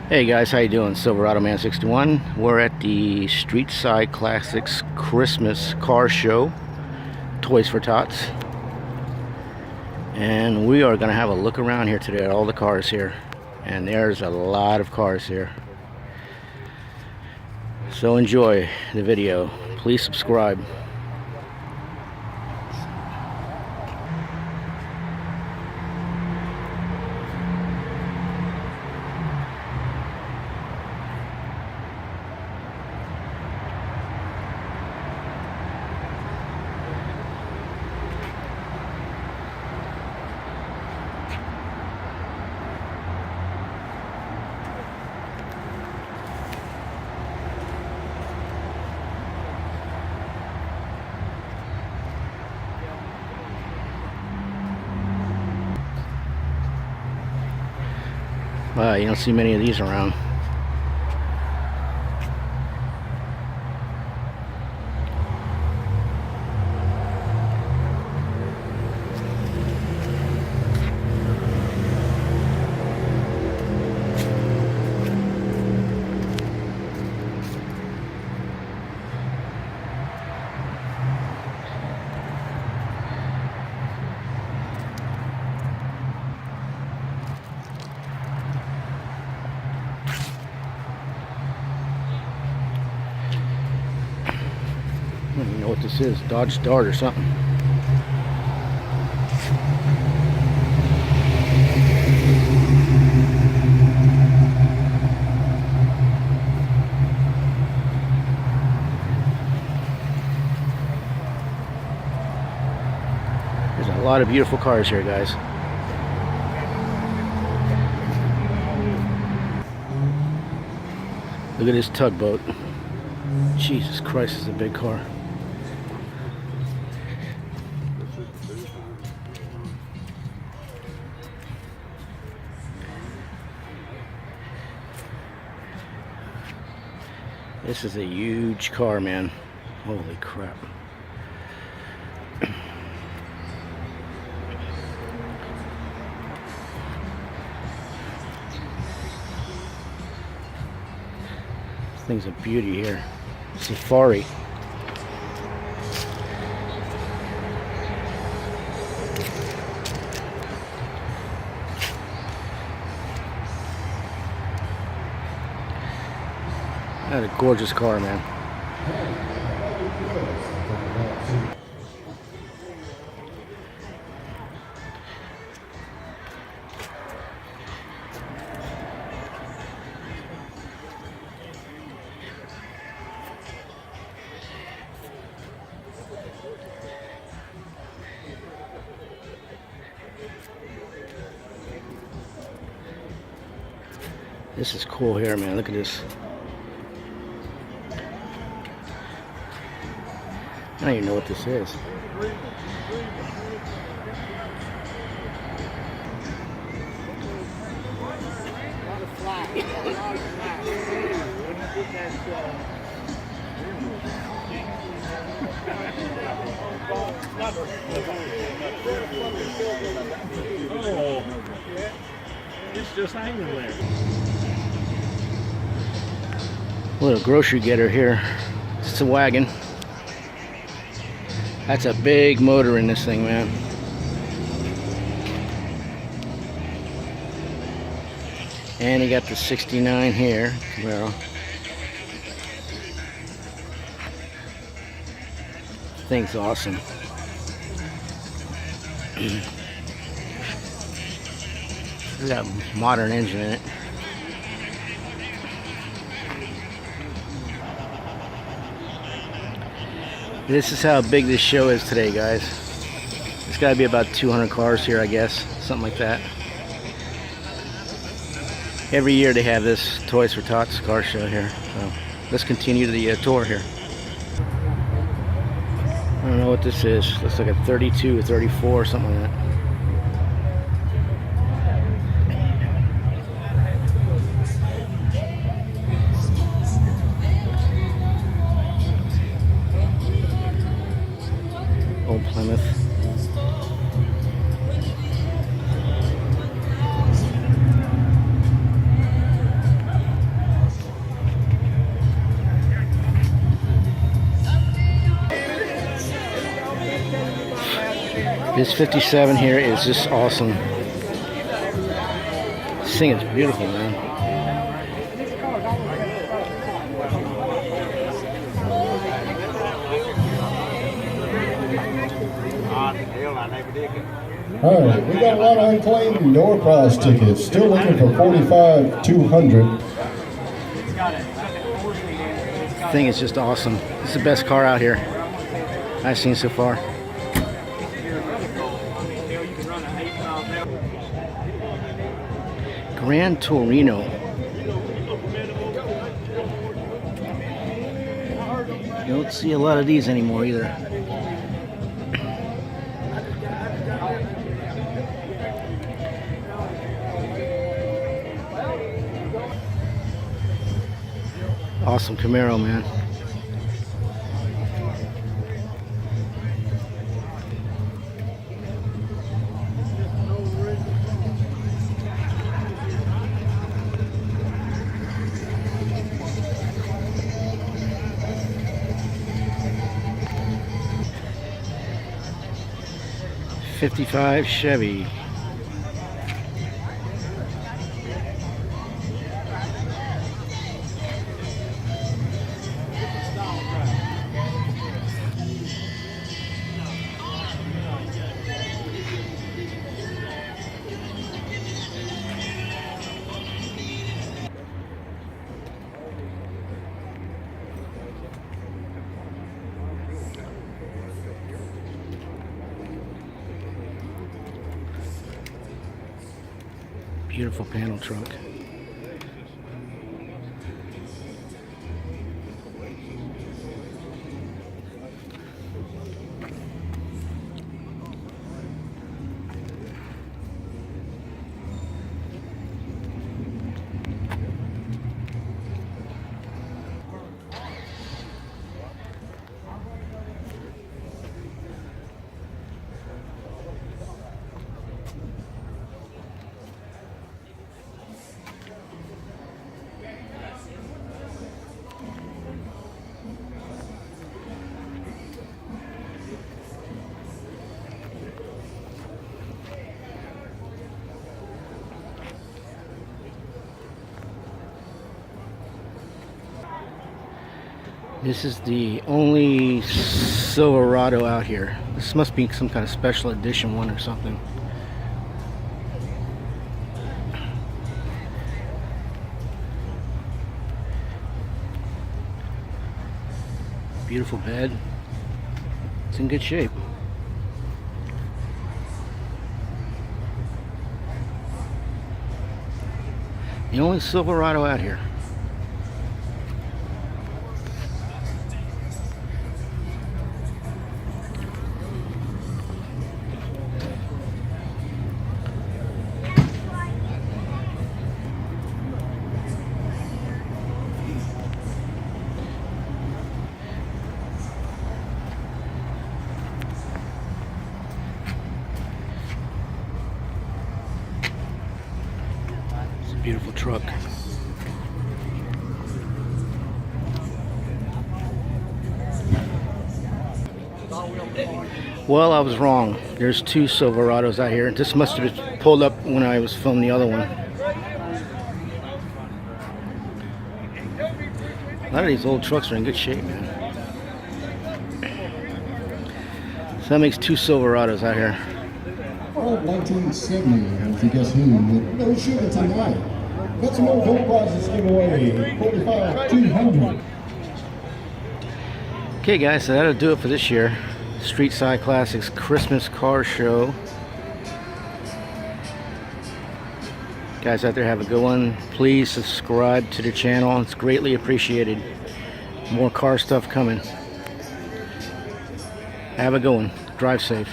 Hey guys, how you doing? Silverado Man 61. We're at the Street Side Classics Christmas Car Show, Toys for Tots, and we are gonna have a look around here today at all the cars here, and there's a lot of cars here. So enjoy the video. Please subscribe. You don't see many of these around. I don't even know what this is. Dodge Dart or something. There's a lot of beautiful cars here, guys. Look at this tugboat. Jesus Christ, it's a big car. This is a huge car, man. Holy crap. This thing's a beauty here. Safari. That's a gorgeous car, man. This is cool here, man. Look at this. I don't even know what this is. Oh, it's just hanging there. Little grocery getter here. It's a wagon. That's a big motor in this thing, man. And you got the 69 here. Well, thing's awesome. It's got a modern engine in it. This is how big this show is today, guys. It's got to be about 200 cars here, I guess. Something like that. Every year they have this Toys for Tots car show here. So let's continue the tour here. I don't know what this is. Looks like a 32 or 34 or something like that. Old Plymouth. This 57 here is just awesome. This thing is beautiful, man. All right, we got a lot of unclaimed door prize tickets. Still looking for 45,200. Thing is just awesome. It's the best car out here I've seen so far. Gran Torino. You don't see a lot of these anymore either. Awesome Camaro, man. '55 Chevy. Beautiful panel truck. This is the only Silverado out here. This must be some kind of special edition one or something. Beautiful bed. It's in good shape. The only Silverado out here. Beautiful truck. Well, I was wrong. There's two Silverados out here. This must have been pulled up when I was filming the other one. A lot of these old trucks are in good shape, man. So that makes two Silverados out here. All 1970, if you guess who, with no sugar tonight. Got some more door prizes to give away. 45,200. Okay, guys, so that'll do it for this year. Street Side Classics Christmas Car Show. Guys out there, have a good one. Please subscribe to the channel. It's greatly appreciated. More car stuff coming. Have a good one. Drive safe.